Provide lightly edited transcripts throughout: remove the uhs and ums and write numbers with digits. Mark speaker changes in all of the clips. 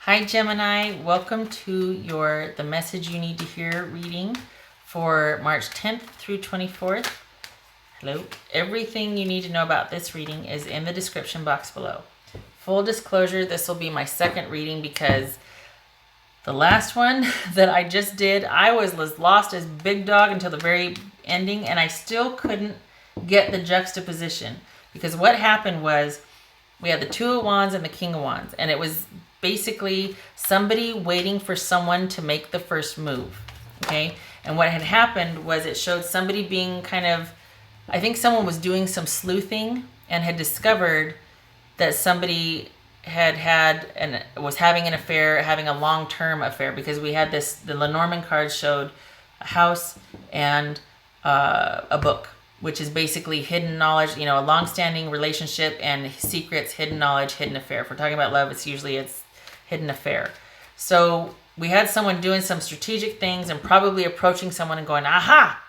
Speaker 1: Hi Gemini, welcome to the message you need to hear reading for March 10th through 24th. Hello. Everything you need to know about this reading is in the description box below. Full disclosure, this will be my second reading because the last one that I just did, I was lost as big dog until the very ending, and I still couldn't get the juxtaposition because what happened was we had the Two of Wands and the King of Wands, and it was basically somebody waiting for someone to make the first move. Okay. And what had happened was it showed somebody being I think someone was doing some sleuthing and had discovered that somebody was having an affair, having a long-term affair, because we had the Lenormand cards showed a house and a book, which is basically hidden knowledge, a long-standing relationship and secrets, hidden knowledge, hidden affair. If we're talking about love, it's hidden affair. So we had someone doing some strategic things and probably approaching someone and going, aha!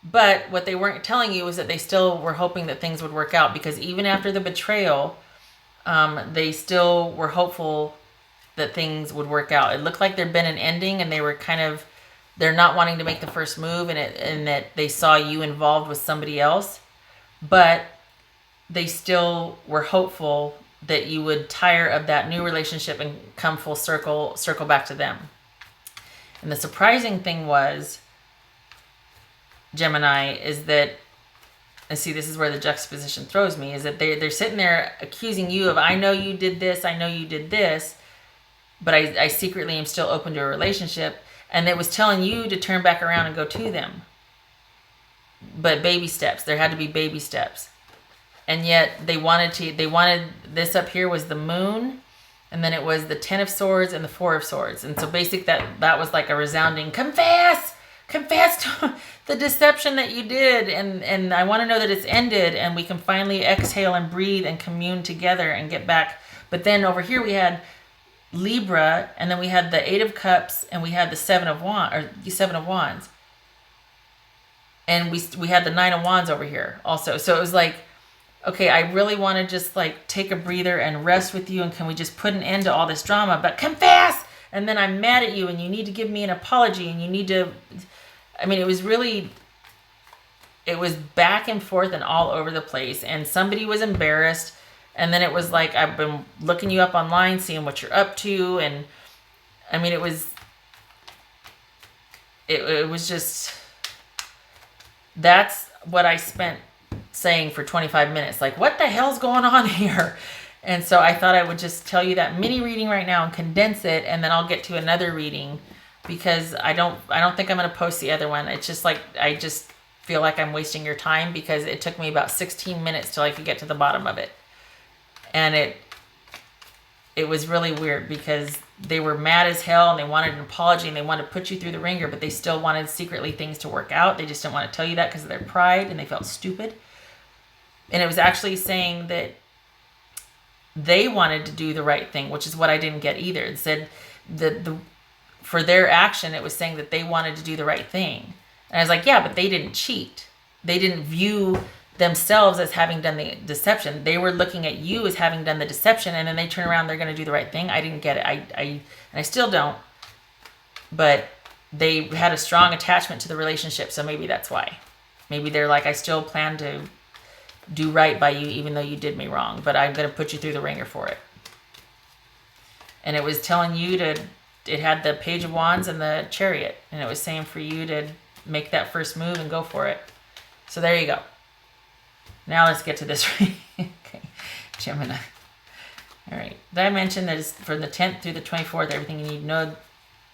Speaker 1: But what they weren't telling you was that they still were hoping that things would work out, because even after the betrayal, they still were hopeful that things would work out. It looked like there'd been an ending, and they were they're not wanting to make the first move, and that they saw you involved with somebody else, but they still were hopeful that you would tire of that new relationship and come full circle back to them. And the surprising thing was, Gemini, is that, and see, this is where the juxtaposition throws me, is that they're sitting there accusing you of, I know you did this, I know you did this, but I secretly am still open to a relationship. And it was telling you to turn back around and go to them. But baby steps. There had to be baby steps. And yet they wanted this up here was the moon, and then it was the 10 of swords and the 4 of swords. And so basic that was like a resounding confess to the deception that you did, and I want to know that it's ended and we can finally exhale and breathe and commune together and get back. But then over here we had Libra, and then we had the 8 of Cups, and we had the 7 of Wands, and we had the 9 of Wands over here also. So it was like, okay, I really want to just like take a breather and rest with you, and can we just put an end to all this drama? But confess, and then I'm mad at you, and you need to give me an apology, and you need to. I mean, it was back and forth and all over the place, and somebody was embarrassed. And then it was like, I've been looking you up online, seeing what you're up to. And I mean, it was just, that's what I spent saying for 25 minutes. Like, what the hell's going on here? And so I thought I would just tell you that mini reading right now and condense it. And then I'll get to another reading, because I don't think I'm going to post the other one. It's just like, I just feel like I'm wasting your time, because it took me about 16 minutes till I could get to the bottom of it. And it was really weird, because they were mad as hell and they wanted an apology and they wanted to put you through the ringer, but they still wanted secretly things to work out. They just didn't want to tell you that because of their pride, and they felt stupid. And it was actually saying that they wanted to do the right thing, which is what I didn't get either. It said for their action, it was saying that they wanted to do the right thing. And I was like, yeah, but they didn't cheat. They didn't view themselves as having done the deception. They were looking at you as having done the deception, and then they turn around, they're going to do the right thing. I didn't get it. And I still don't. But they had a strong attachment to the relationship, so maybe that's why. Maybe they're like, I still plan to do right by you, even though you did me wrong, but I'm going to put you through the ringer for it. And it was telling you it had the Page of Wands and the Chariot, and it was saying for you to make that first move and go for it. So there you go. Now let's get to this reading. Okay, Gemini. All right. Did I mention that it's for the 10th through the 24th? Everything you need to know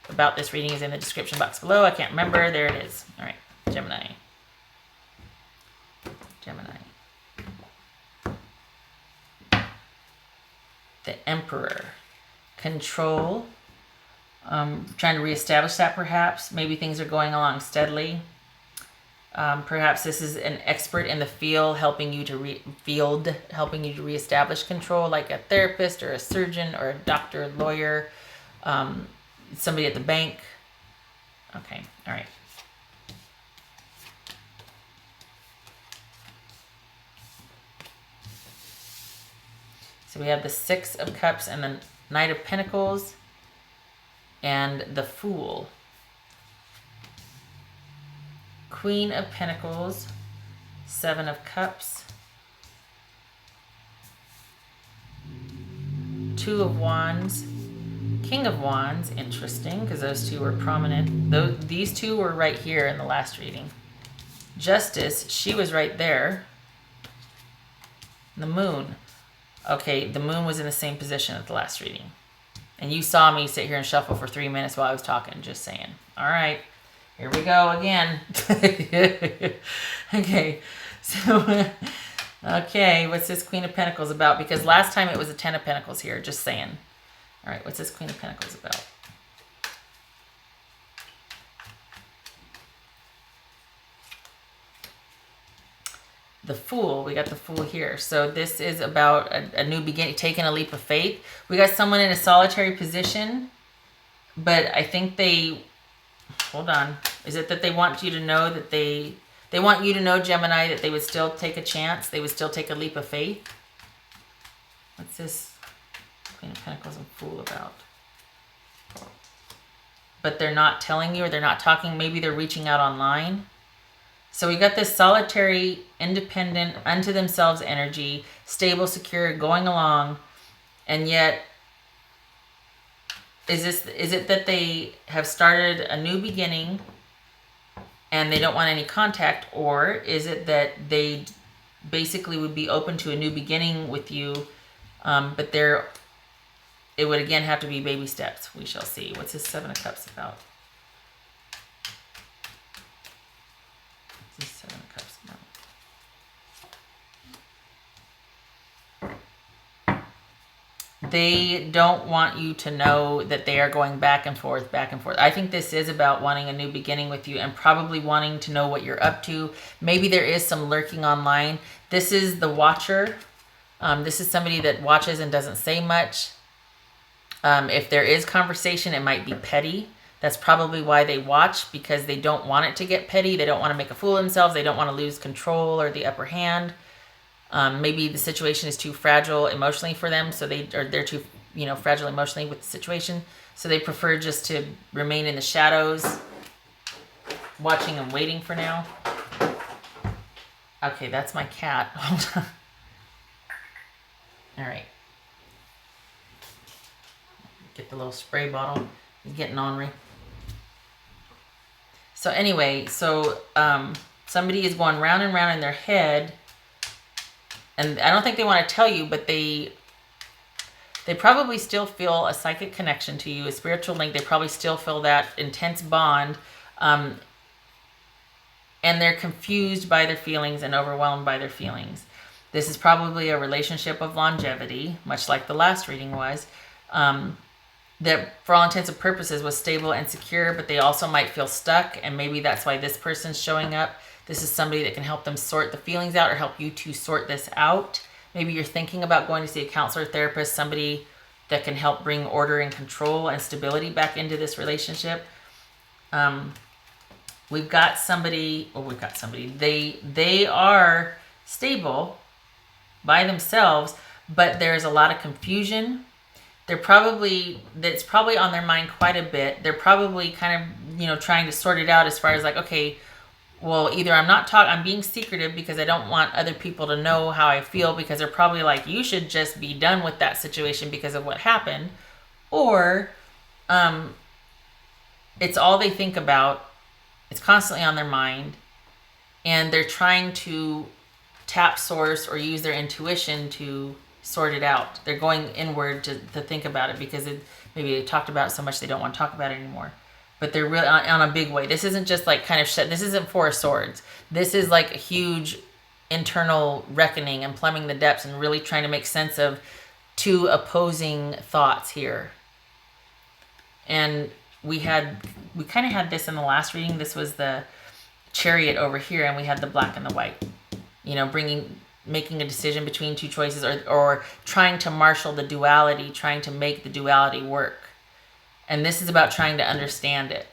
Speaker 1: about this reading is in the description box below. I can't remember. There it is. All right. Gemini. The Emperor. Control. Trying to reestablish that, perhaps. Maybe things are going along steadily. Perhaps this is an expert in the field helping you to reestablish control, like a therapist or a surgeon or a doctor, lawyer, somebody at the bank. Okay, all right. So we have the Six of Cups and the Knight of Pentacles and the Fool. Queen of Pentacles, Seven of Cups, Two of Wands, King of Wands, interesting, because those two were prominent. These two were right here in the last reading. Justice, she was right there. The Moon. Okay, the Moon was in the same position at the last reading. And you saw me sit here and shuffle for 3 minutes while I was talking, just saying. All right, here we go again. Okay, so, okay, what's this Queen of Pentacles about? Because last time it was a Ten of Pentacles here, just saying. All right, what's this Queen of Pentacles about? The Fool, we got the Fool here. So this is about a new beginning, taking a leap of faith. We got someone in a solitary position, but I think they, hold on. Is it that they want you to know that they want you to know, Gemini, that they would still take a chance? They would still take a leap of faith? What's this Queen of Pentacles and Fool about? But they're not telling you, or they're not talking. Maybe they're reaching out online. So we got this solitary, independent, unto themselves energy, stable, secure, going along, and yet is it that they have started a new beginning and they don't want any contact, or is it that they basically would be open to a new beginning with you, but it would again have to be baby steps. We shall see. What's this Seven of Cups about? Seven of Cups now. They don't want you to know that they are going back and forth, back and forth. I think this is about wanting a new beginning with you and probably wanting to know what you're up to. Maybe there is some lurking online. This is the Watcher. This is somebody that watches and doesn't say much. If there is conversation, it might be petty. That's probably why they watch, because they don't want it to get petty. They don't want to make a fool of themselves. They don't want to lose control or the upper hand. Maybe the situation is too fragile emotionally for them, so they're too fragile emotionally with the situation, so they prefer just to remain in the shadows, watching and waiting for now. Okay, that's my cat. Hold on. All right. Get the little spray bottle. He's getting ornery. So anyway, somebody is going round and round in their head, and I don't think they want to tell you, but they probably still feel a psychic connection to you, a spiritual link. They probably still feel that intense bond, and they're confused by their feelings and overwhelmed by their feelings. This is probably a relationship of longevity, much like the last reading was. That for all intents and purposes was stable and secure, but they also might feel stuck, and maybe that's why this person's showing up. This is somebody that can help them sort the feelings out, or help you to sort this out. Maybe you're thinking about going to see a counselor, therapist, somebody that can help bring order and control and stability back into this relationship. We've got somebody. They are stable by themselves, but there's a lot of confusion. That's probably on their mind quite a bit. They're probably kind of, trying to sort it out as far as like, okay, well, either I'm being secretive because I don't want other people to know how I feel, because they're probably like, you should just be done with that situation because of what happened. Or, it's all they think about. It's constantly on their mind, and they're trying to tap source or use their intuition to sort it out. They're going inward to think about it, because maybe they talked about it so much they don't want to talk about it anymore. But they're really on a big way. This isn't just like kind of shut. This isn't Four of Swords. This is like a huge internal reckoning and plumbing the depths and really trying to make sense of two opposing thoughts here. And we kind of had this in the last reading. This was the Chariot over here, and we had the black and the white. Making a decision between two choices, or trying to marshal the duality, trying to make the duality work. And this is about trying to understand it,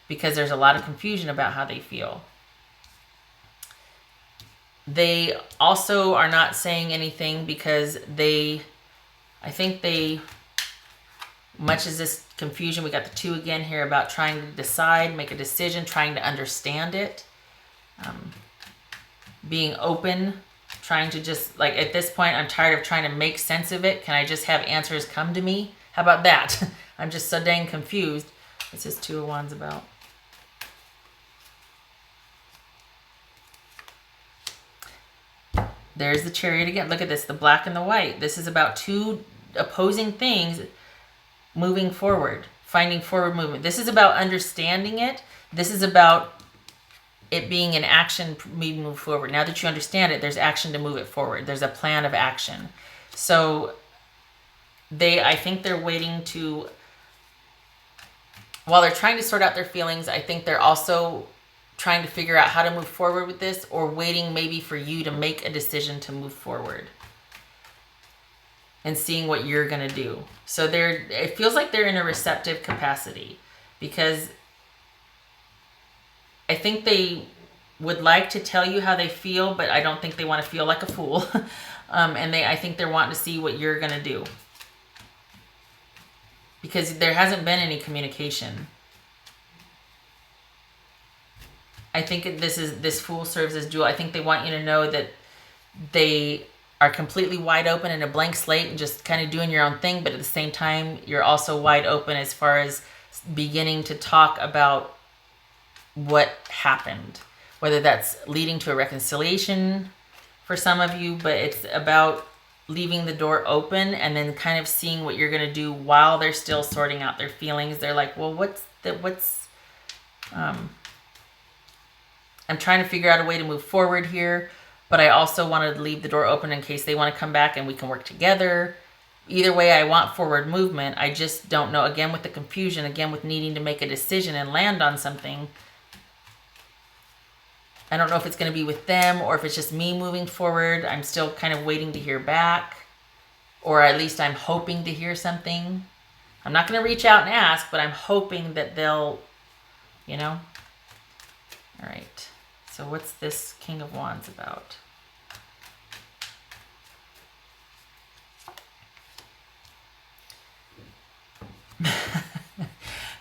Speaker 1: because there's a lot of confusion about how they feel. They also are not saying anything because they I think they, much as this confusion, we got the 2 again here about trying to decide, make a decision, trying to understand it, being open, trying to just, like, at this point, I'm tired of trying to make sense of it. Can I just have answers come to me? How about that? I'm just so dang confused. What's this 2 of Wands about? There's the Chariot again. Look at this, the black and the white. This is about 2 opposing things moving forward, finding forward movement. This is about understanding it. This is about it being an action, move forward. Now that you understand it, there's action to move it forward. There's a plan of action. So I think they're waiting to, while they're trying to sort out their feelings, I think they're also trying to figure out how to move forward with this, or waiting maybe for you to make a decision to move forward and seeing what you're going to do. So it feels like they're in a receptive capacity, because I think they would like to tell you how they feel, but I don't think they want to feel like a fool. I think they're wanting to see what you're going to do, because there hasn't been any communication. I think this Fool serves as dual. I think they want you to know that they are completely wide open and a blank slate and just kind of doing your own thing, but at the same time, you're also wide open as far as beginning to talk about what happened, whether that's leading to a reconciliation for some of you, but it's about leaving the door open and then kind of seeing what you're going to do while they're still sorting out their feelings. They're like, well, I'm trying to figure out a way to move forward here, but I also wanted to leave the door open in case they want to come back and we can work together. Either way, I want forward movement. I just don't know, again, with the confusion, again, with needing to make a decision and land on something. I don't know if it's going to be with them or if it's just me moving forward. I'm still kind of waiting to hear back, or at least I'm hoping to hear something. I'm not going to reach out and ask, but I'm hoping that they'll, All right. So what's this King of Wands about?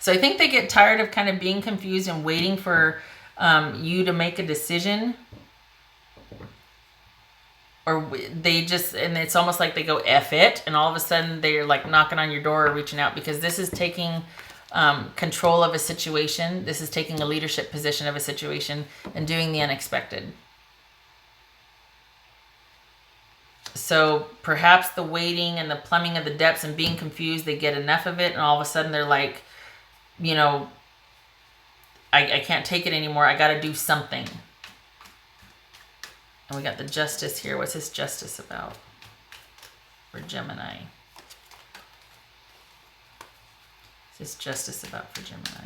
Speaker 1: So I think they get tired of kind of being confused and waiting for you to make a decision. Or they just, and it's almost like they go F it, and all of a sudden they're like knocking on your door or reaching out, because this is taking control of a situation. This is taking a leadership position of a situation and doing the unexpected. So perhaps the waiting and the plumbing of the depths and being confused, they get enough of it, and all of a sudden they're like, I can't take it anymore. I got to do something. And we got the Justice here. What's this Justice about for Gemini? What's this Justice about for Gemini?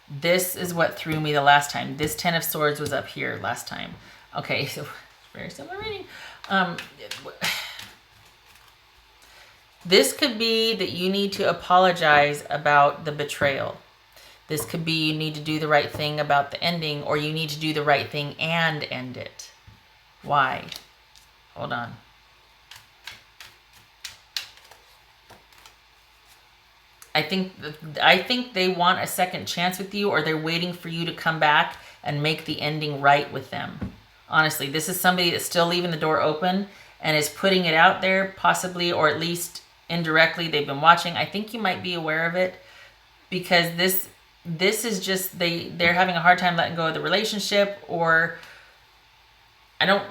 Speaker 1: This is what threw me the last time. This 10 of Swords was up here last time. Okay, so very similar reading. This could be that you need to apologize about the betrayal. This could be you need to do the right thing about the ending, or you need to do the right thing and end it. Why? Hold on. I think they want a second chance with you, or they're waiting for you to come back and make the ending right with them. Honestly, this is somebody that's still leaving the door open and is putting it out there, possibly, or at least indirectly. They've been watching. I think you might be aware of it, because this is just, they're having a hard time letting go of the relationship, or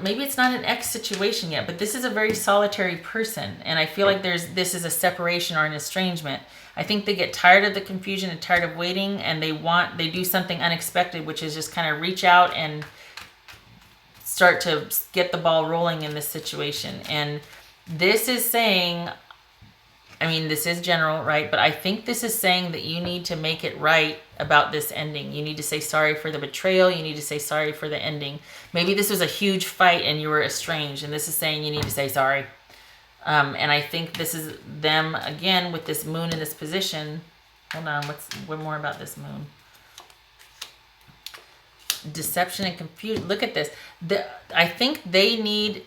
Speaker 1: maybe it's not an ex situation yet, but this is a very solitary person, and I feel like this is a separation or an estrangement. I think they get tired of the confusion and tired of waiting, and they do something unexpected, which is just kind of reach out and start to get the ball rolling in this situation. And this is saying, this is general, right? But I think this is saying that you need to make it right about this ending. You need to say sorry for the betrayal. You need to say sorry for the ending. Maybe this was a huge fight and you were estranged, and this is saying you need to say sorry. And I think this is them, again, with this moon in this position. Hold on, what more about this moon? deception and confusion. Look at this. I think they need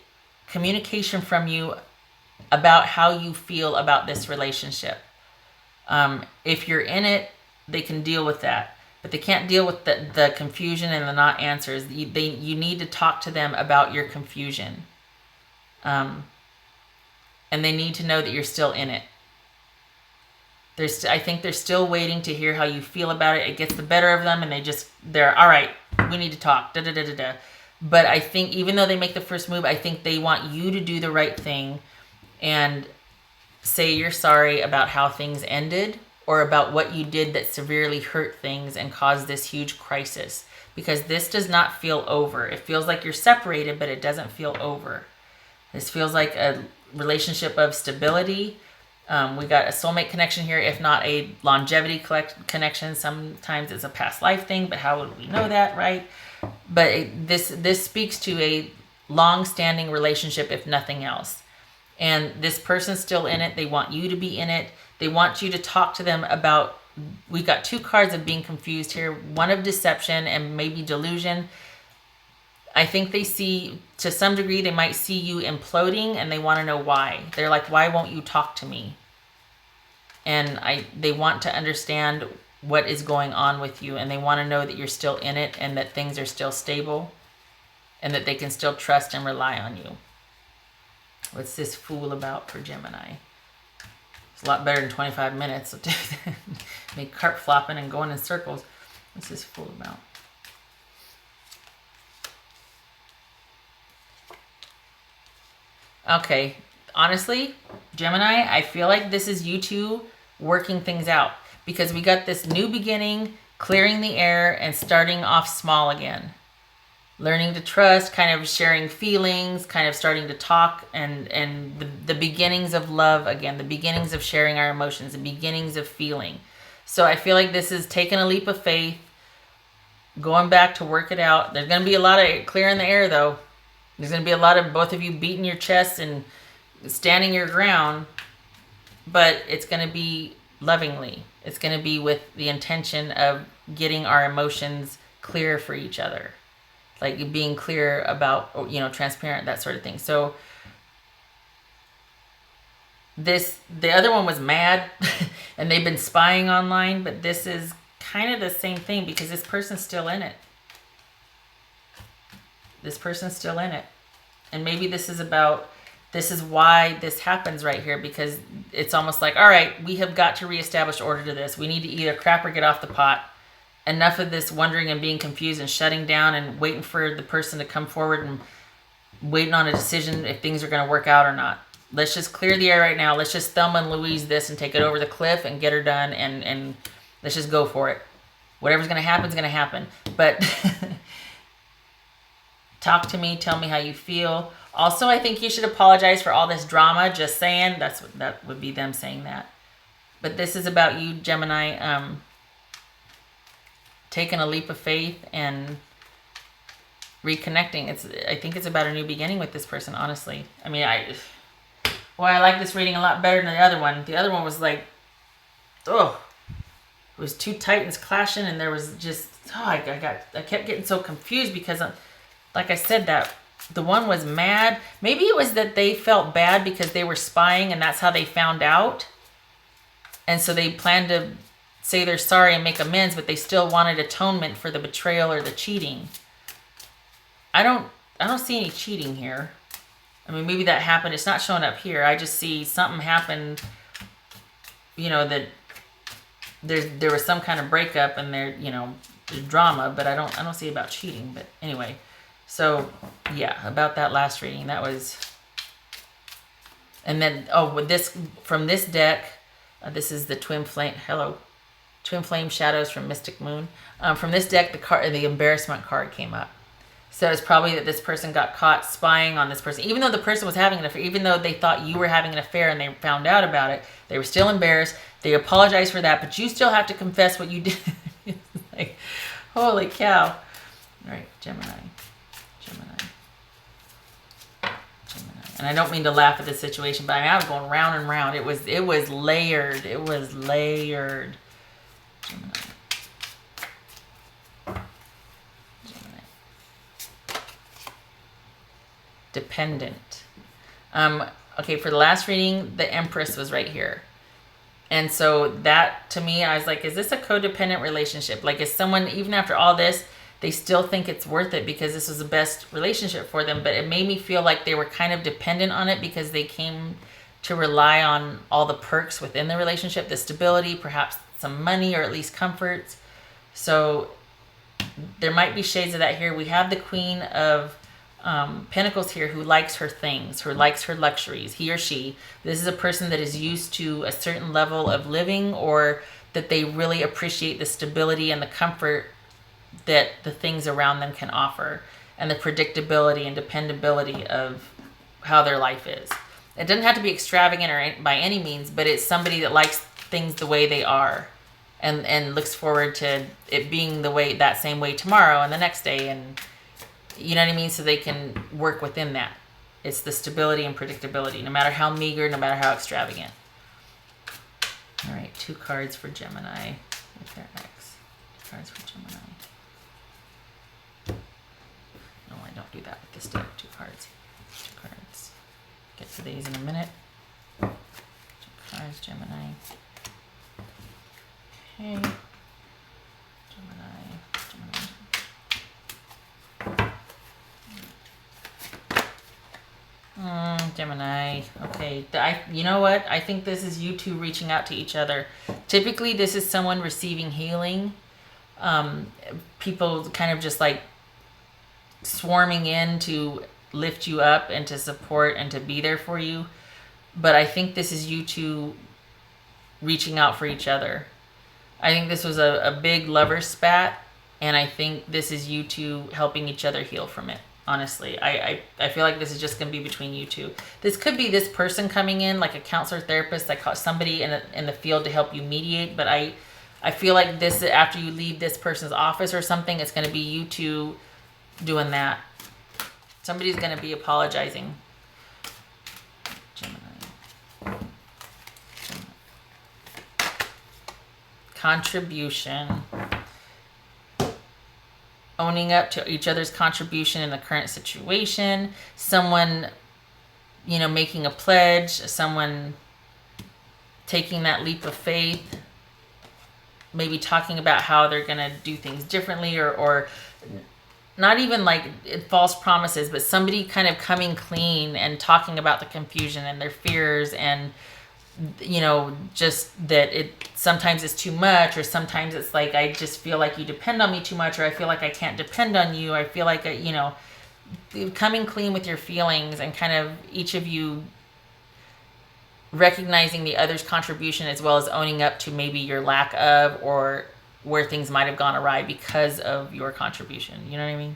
Speaker 1: communication from you about how you feel about this relationship. If you're in it, they can deal with that, but they can't deal with the confusion and the not answers. You need to talk to them about your confusion. And they need to know that you're still in it. I think they're still waiting to hear how you feel about it. It gets the better of them, and they're all right. We need to talk. Da da da da da. But I think even though they make the first move, I think they want you to do the right thing and say you're sorry about how things ended, or about what you did that severely hurt things and caused this huge crisis. Because this does not feel over. It feels like you're separated, but it doesn't feel over. This feels like a relationship of stability. We got a soulmate connection here, if not a longevity connection. Sometimes it's a past life thing, but how would we know that, right? But this speaks to a long-standing relationship, if nothing else. And this person's still in it. They want you to be in it. They want you to talk to them about, we've got two cards of being confused here. One of deception and maybe delusion. I think they see, to some degree, they might see you imploding, and they want to know why. They're like, why won't you talk to me? And they want to understand what is going on with you, and they want to know that you're still in it, and that things are still stable, and that they can still trust and rely on you. What's this Fool about for Gemini? It's a lot better than 25 minutes. So make carp flopping and going in circles. What's this Fool about? Okay, honestly, Gemini, I feel like this is you two working things out, because we got this new beginning, clearing the air and starting off small again. Learning to trust, kind of sharing feelings, kind of starting to talk, and the beginnings of love again, the beginnings of sharing our emotions, the beginnings of feeling. So I feel like this is taking a leap of faith, going back to work it out. There's going to be a lot of clearing the air though. There's going to be a lot of both of you beating your chest and standing your ground, but it's going to be lovingly. It's going to be with the intention of getting our emotions clear for each other. Like being clear about, transparent, that sort of thing. So the other one was mad and they've been spying online, but this is kind of the same thing, because this person's still in it. This person's still in it. And maybe this is why this happens right here, because it's almost like, all right, we have got to reestablish order to this. We need to either crap or get off the pot. Enough of this wondering and being confused and shutting down and waiting for the person to come forward and waiting on a decision if things are going to work out or not. Let's just clear the air right now. Let's just Thelma and Louise this and take it over the cliff and get her done, and let's just go for it. Whatever's going to happen is going to happen. But talk to me. Tell me how you feel. Also, I think you should apologize for all this drama. Just saying. That would be them saying that. But this is about you, Gemini, taking a leap of faith and reconnecting. I think it's about a new beginning with this person, honestly. I mean, I like this reading a lot better than the other one. The other one was like, it was two titans clashing, and there was just, I kept getting so confused because, like I said, that the one was mad. Maybe it was that they felt bad because they were spying, and that's how they found out. And so they planned to say they're sorry and make amends, but they still wanted atonement for the betrayal or the cheating. I don't see any cheating here. I mean, maybe that happened. It's not showing up here. I just see something happened, that there was some kind of breakup and there's drama, but I don't see about cheating. But anyway, so yeah, about that last reading, that was, and then, with this, from this deck, this is the Twin Flame Shadows from Mystic Moon. From this deck, the embarrassment card came up. So it's probably that this person got caught spying on this person. Even though the person was having an affair, even though they thought you were having an affair and they found out about it, they were still embarrassed. They apologized for that, but you still have to confess what you did. It's like, holy cow. All right, Gemini. And I don't mean to laugh at this situation, but I was going round and round. It was layered. It was layered. Gemini. dependent. Okay, for the last reading, the Empress was right here. And so that, to me, I was like, is this a codependent relationship? Like, is someone, even after all this, they still think it's worth it because this was the best relationship for them? But it made me feel like they were kind of dependent on it because they came to rely on all the perks within the relationship, the stability, perhaps some money, or at least comforts. So there might be shades of that here. We have the Queen of Pentacles here, who likes her things, who likes her luxuries, he or she. This is a person that is used to a certain level of living, or that they really appreciate the stability and the comfort that the things around them can offer, and the predictability and dependability of how their life is. It doesn't have to be extravagant or by any means, but it's somebody that likes things the way they are, and looks forward to it being that same way tomorrow and the next day, and you know what I mean? So they can work within that. It's the stability and predictability, no matter how meager, no matter how extravagant. All right, 2 cards for Gemini with their ex. 2 cards for Gemini. No, I don't do that with this deck. 2 cards. 2 cards. Get to these in a minute. 2 cards, Gemini. Okay. Gemini. Gemini. Okay. You know what? I think this is you two reaching out to each other. Typically, this is someone receiving healing. People kind of just like swarming in to lift you up and to support and to be there for you. But I think this is you two reaching out for each other. I think this was a big lover spat, and I think this is you two helping each other heal from it. Honestly, I feel like this is just going to be between you two. This could be this person coming in, like a counselor, therapist, like somebody in the field to help you mediate. But I feel like this, after you leave this person's office or something, it's going to be you two doing that. Somebody's going to be apologizing. Gemini. Contribution. Owning up to each other's contribution in the current situation. Someone, making a pledge. Someone taking that leap of faith. Maybe talking about how they're going to do things differently, or not even like false promises, but somebody kind of coming clean and talking about the confusion and their fears, and just that it sometimes is too much, or sometimes it's like, I just feel like you depend on me too much, or I feel like I can't depend on you. I feel like, coming clean with your feelings, and kind of each of you recognizing the other's contribution, as well as owning up to maybe your lack of, or where things might have gone awry because of your contribution. You know what I mean?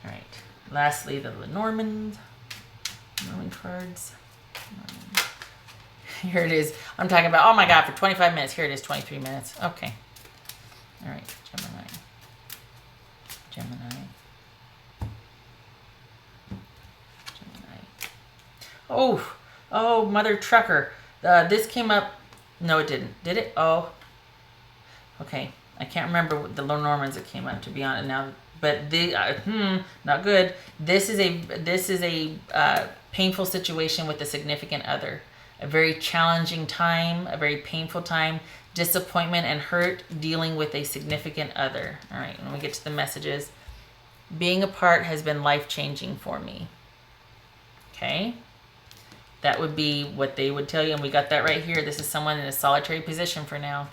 Speaker 1: All right. Lastly, the Norman cards. Here it is. I'm talking about, oh my God, for 25 minutes. Here it is, 23 minutes. Okay. All right, Gemini. Oh, Mother Trucker. This came up. No, it didn't. Did it? Oh. Okay. I can't remember what the Normans that came up, to be honest now. But not good. This is a painful situation with a significant other. A very challenging time, a very painful time, disappointment and hurt dealing with a significant other. All right, when we get to the messages, being apart has been life-changing for me. Okay, that would be what they would tell you, and we got that right here. This is someone in a solitary position for now.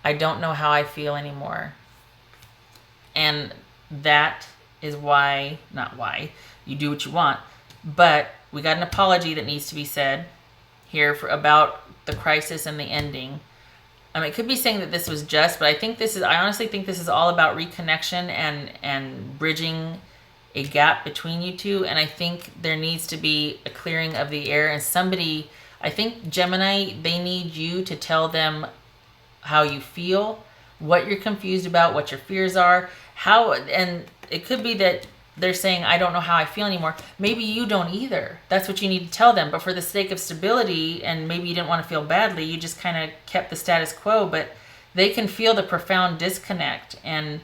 Speaker 1: I don't know how I feel anymore. And that is why, not why, you do what you want, but we got an apology that needs to be said here about the crisis and the ending. It could be saying that this was just, but I honestly think this is all about reconnection and bridging a gap between you two. And I think there needs to be a clearing of the air, and somebody, I think Gemini, they need you to tell them how you feel, what you're confused about, what your fears are, and it could be that they're saying, I don't know how I feel anymore. Maybe you don't either. That's what you need to tell them. But for the sake of stability, and maybe you didn't want to feel badly, you just kind of kept the status quo. But they can feel the profound disconnect. And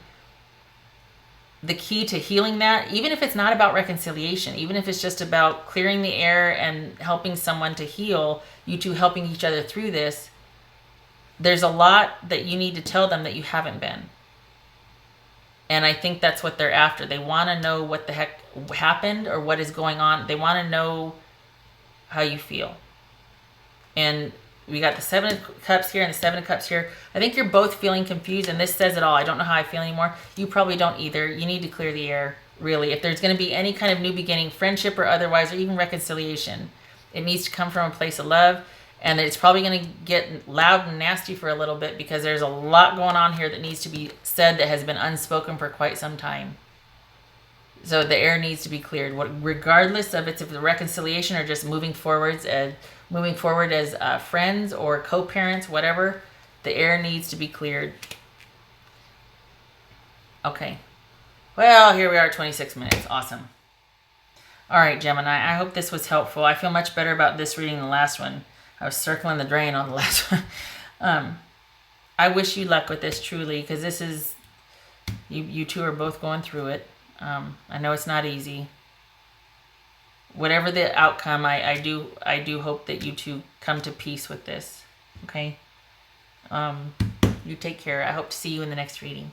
Speaker 1: the key to healing that, even if it's not about reconciliation, even if it's just about clearing the air and helping someone to heal, you two helping each other through this, there's a lot that you need to tell them that you haven't been. And I think that's what they're after. They want to know what the heck happened or what is going on. They want to know how you feel. And we got the 7 of Cups here and the 7 of Cups here. I think you're both feeling confused, and this says it all. I don't know how I feel anymore. You probably don't either. You need to clear the air, really. If there's going to be any kind of new beginning, friendship or otherwise, or even reconciliation, it needs to come from a place of love. And it's probably going to get loud and nasty for a little bit because there's a lot going on here that needs to be said that has been unspoken for quite some time. So the air needs to be cleared, regardless of it's a reconciliation or just moving forward as friends or co-parents, whatever. The air needs to be cleared. Okay. Well, here we are, 26 minutes. Awesome. All right, Gemini, I hope this was helpful. I feel much better about this reading than the last one. I was circling the drain on the last one. I wish you luck with this, truly, because this is, you two are both going through it. I know it's not easy. Whatever the outcome, I do hope that you two come to peace with this. Okay? You take care. I hope to see you in the next reading.